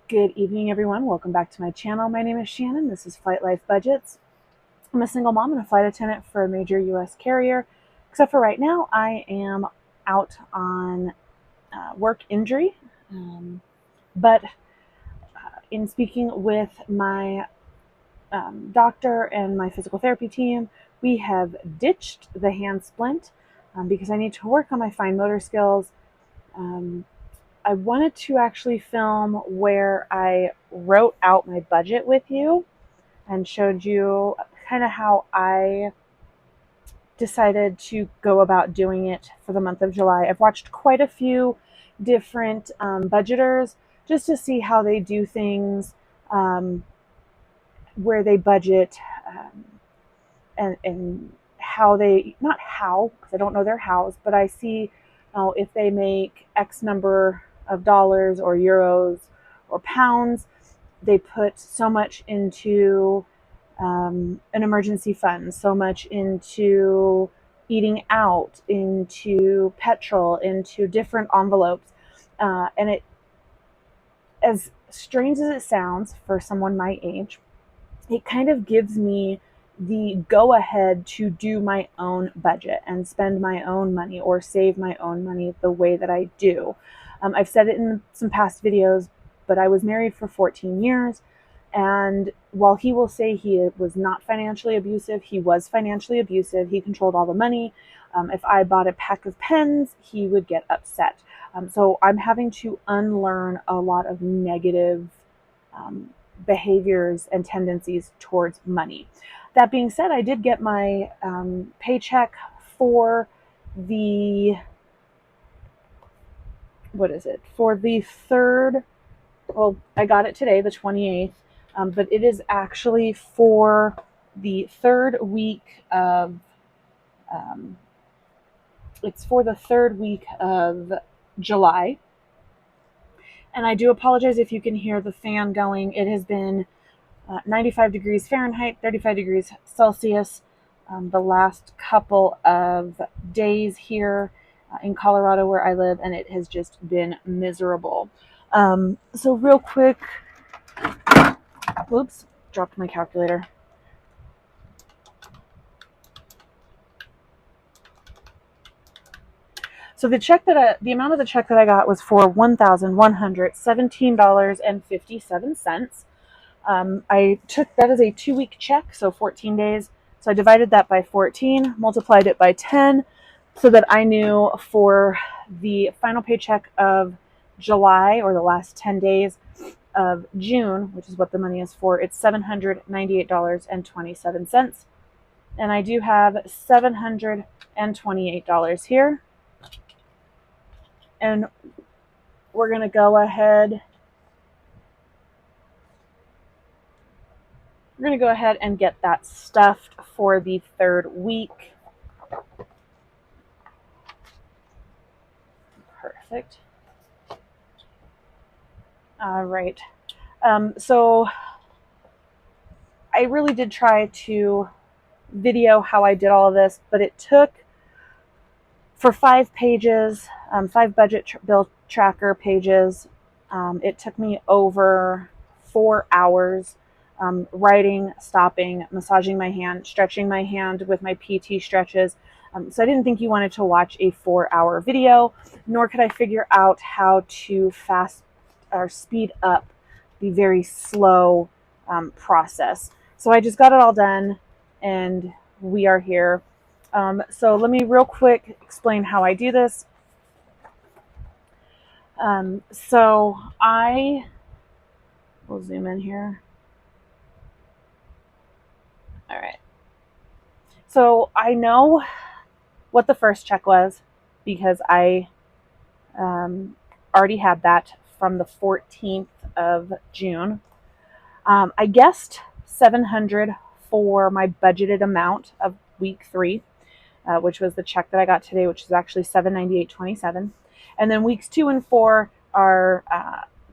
Good evening, everyone. Welcome back to my channel. My name is Shannon. This is Flight Life Budgets. I'm a single mom and a flight attendant for a major U.S. carrier. Except for right now, I am out on work injury. But in speaking with my doctor and my physical therapy team, we have ditched the hand splint because I need to work on my fine motor skills. I wanted to actually film where I wrote out my budget with you and showed you kind of how I decided to go about doing it for the month of July. I've watched quite a few different budgeters just to see how they do things, where they budget, and how they, not how, because I don't know their hows, but I see if they make X number of dollars or euros or pounds, they put so much into an emergency fund, so much into eating out, into petrol, into different envelopes. And it, as strange as it sounds for someone my age, it kind of gives me the go ahead to do my own budget and spend my own money or save my own money the way that I do. I've said it in some past videos, but I was married for 14 years. And while he will say he was not financially abusive, he was financially abusive. He controlled all the money. If I bought a pack of pens, he would get upset. So I'm having to unlearn a lot of negative behaviors and tendencies towards money. That being said, I did get my paycheck for the, what is it? For the third, well, I got it today, the 28th, but it is actually for the third week of, um, it's for the third week of July. And I do apologize if you can hear the fan going. It has been 95 degrees Fahrenheit, 35 degrees Celsius the last couple of days here in Colorado where I live, and it has just been miserable. So real quick, whoops, dropped my calculator. So the amount of the check that I got was for $1,117.57. I took that as a 2-week check, so 14 days. So I divided that by 14, multiplied it by 10, so that I knew for the final paycheck of July, or the last 10 days of June, which is what the money is for, it's $798.27. And I do have $728 here. And we're going to go ahead. We're going to go ahead and get that stuffed for the third week. Perfect. All right. So I really did try to video how I did all of this, but it took, for 5 pages, 5 budget bill tracker pages, it took me over 4 hours writing, stopping, massaging my hand, stretching my hand with my PT stretches. So I didn't think you wanted to watch a 4-hour video, nor could I figure out how to fast or speed up the very slow process. So I just got it all done, and we are here. So let me real quick explain how I do this. So I will zoom in here. All right. So I know what the first check was because I already had that from the 14th of June. I guessed 700 for my budgeted amount of week 3, which was the check that I got today, which is actually $798.27. And then weeks 2 and 4 are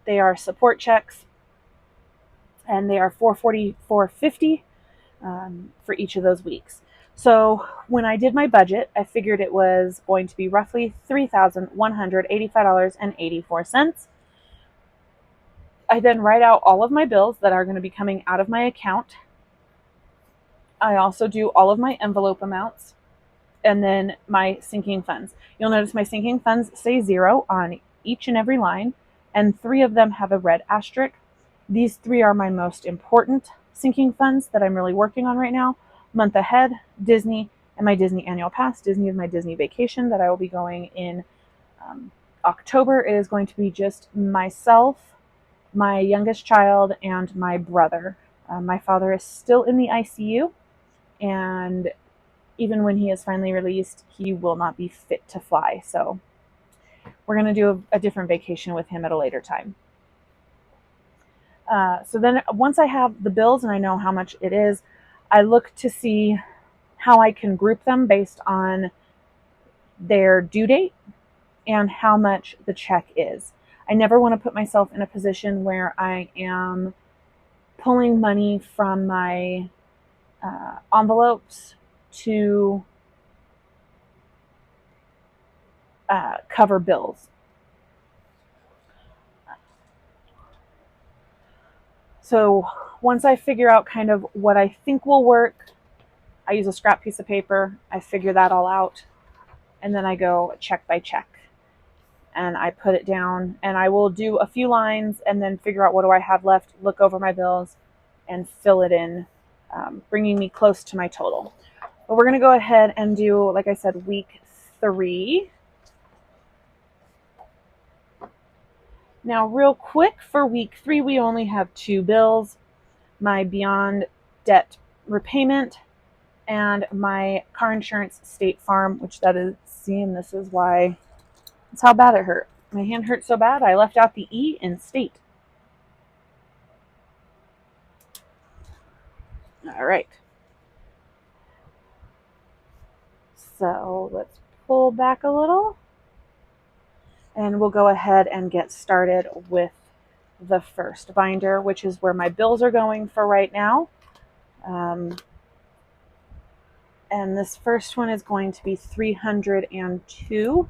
they are support checks, and they are $444.50 for each of those weeks. So when I did my budget, I figured it was going to be roughly $3,185.84. I then write out all of my bills that are going to be coming out of my account. I also do all of my envelope amounts and then my sinking funds. You'll notice my sinking funds say 0 on each and every line, and 3 of them have a red asterisk. These 3 are my most important sinking funds that I'm really working on right now. Month ahead, Disney, and my Disney annual pass. Disney is my Disney vacation that I will be going in October. It is going to be just myself, my youngest child, and my brother. My father is still in the ICU, and even when he is finally released, he will not be fit to fly. So we're going to do a different vacation with him at a later time. So then once I have the bills and I know how much it is, I look to see how I can group them based on their due date and how much the check is. I never want to put myself in a position where I am pulling money from my envelopes to cover bills. So once I figure out kind of what I think will work, I use a scrap piece of paper, I figure that all out, and then I go check by check. And I put it down, and I will do a few lines and then figure out what do I have left, look over my bills, and fill it in, bringing me close to my total. But we're going to go ahead and do, like I said, week 3. Now, real quick, for week 3, we only have 2 bills. My Beyond debt repayment and my car insurance State Farm, which that is, see, and this is why, that's how bad it hurt. My hand hurt so bad, I left out the E in state. All right. So let's pull back a little, and we'll go ahead and get started with the first binder, which is where my bills are going for right now. And this first one is going to be 302.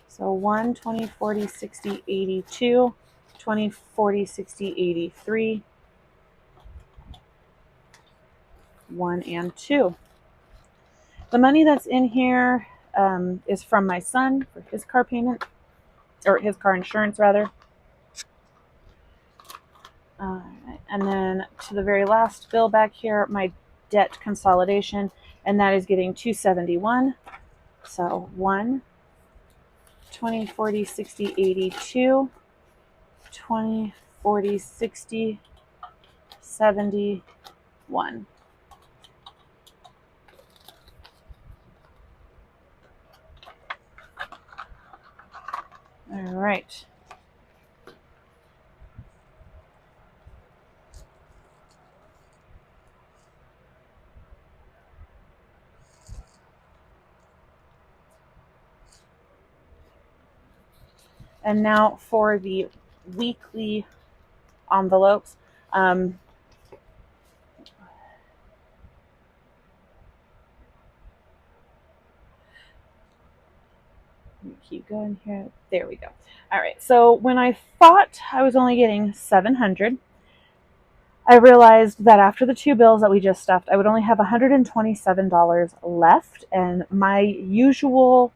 So 1, 20, 40, 60, 82, 20, 40, 60, 83, 1 and 2. The money that's in here is from my son for his car payment, or his car insurance rather. And then to the very last bill back here, my debt consolidation, and that is getting 271. So 1, 20, 40, 60, 82, 20, 40, 60, 71. All right. And now for the weekly envelopes. Keep going here. There we go. All right. So when I thought I was only getting 700, I realized that after the 2 bills that we just stuffed, I would only have $127 left, and my usual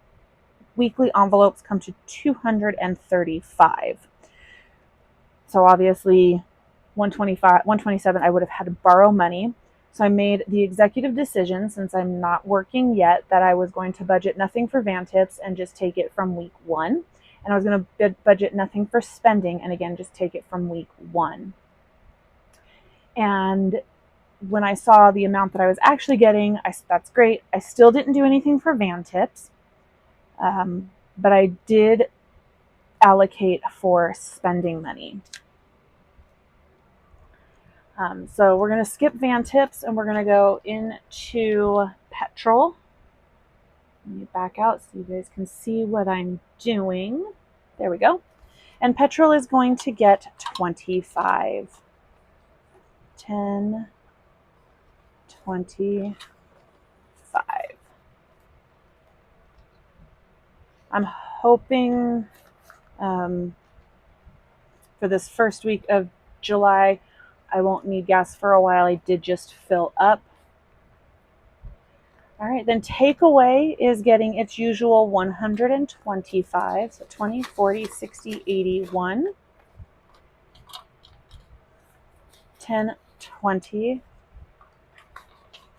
weekly envelopes come to $235. So obviously 127 I would have had to borrow money. So I made the executive decision, since I'm not working yet, that I was going to budget nothing for van tips and just take it from week 1. And I was going to budget nothing for spending, and again, just take it from week 1. And when I saw the amount that I was actually getting, that's great. I still didn't do anything for van tips, but I did allocate for spending money. So we're going to skip van tips, and we're going to go into petrol. Let me back out so you guys can see what I'm doing. There we go. And petrol is going to get 25. 10, 25. I'm hoping for this first week of July. I won't need gas for a while. I did just fill up. All right, then takeaway is getting its usual 125, so 20, 40, 60, 81, 10, 20,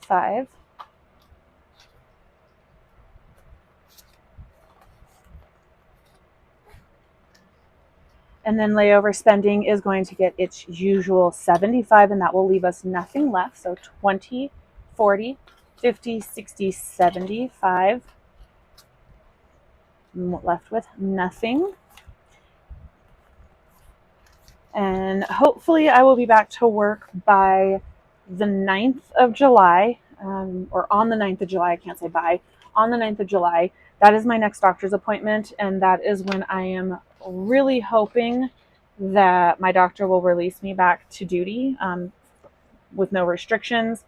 5, and then layover spending is going to get its usual 75, and that will leave us nothing left. So 20, 40, 50, 60, 75. I'm left with nothing. And hopefully I will be back to work by the 9th of July, or on the 9th of July. I can't say by. On the 9th of July. That is my next doctor's appointment, and that is when I am really hoping that my doctor will release me back to duty with no restrictions.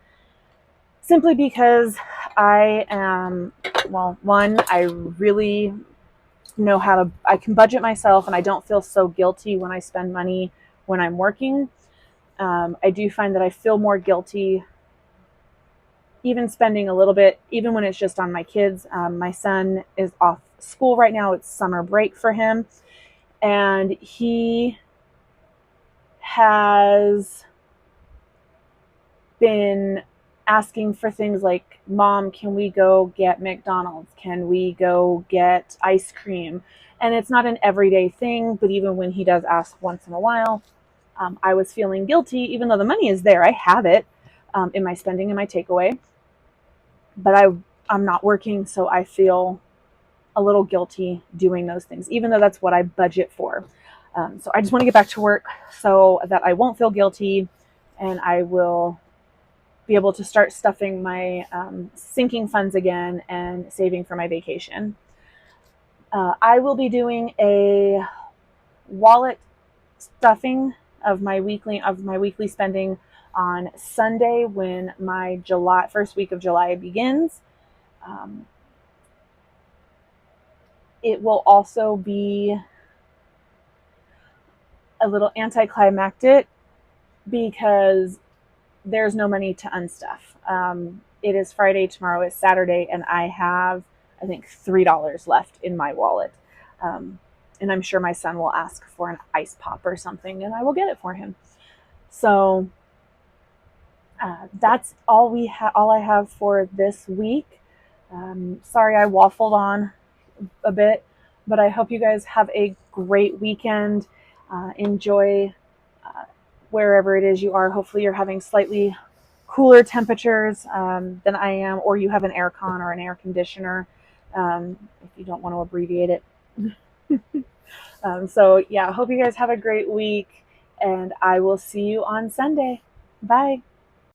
Simply because I am, well, one, I really know how to, I can budget myself, and I don't feel so guilty when I spend money when I'm working. I do find that I feel more guilty even spending a little bit, even when it's just on my kids. My son is off school right now. It's summer break for him. And he has been asking for things like, Mom, can we go get McDonald's? Can we go get ice cream? And it's not an everyday thing, but even when he does ask once in a while, I was feeling guilty, even though the money is there. I have it in my spending and my takeaway. But I'm not working, so I feel a little guilty doing those things, even though that's what I budget for. So I just want to get back to work so that I won't feel guilty, and I will be able to start stuffing my sinking funds again and saving for my vacation. I will be doing a wallet stuffing of my weekly spending on Sunday when my first week of July begins. It will also be a little anticlimactic because there's no money to unstuff. It is Friday, tomorrow is Saturday, and I have, I think, $3 left in my wallet. And I'm sure my son will ask for an ice pop or something, and I will get it for him. So that's all I have for this week. Sorry I waffled on a bit, but I hope you guys have a great weekend. Enjoy wherever it is you are. Hopefully you're having slightly cooler temperatures than I am, or you have an air con or an air conditioner, if you don't want to abbreviate it. So yeah, I hope you guys have a great week, and I will see you on Sunday. Bye.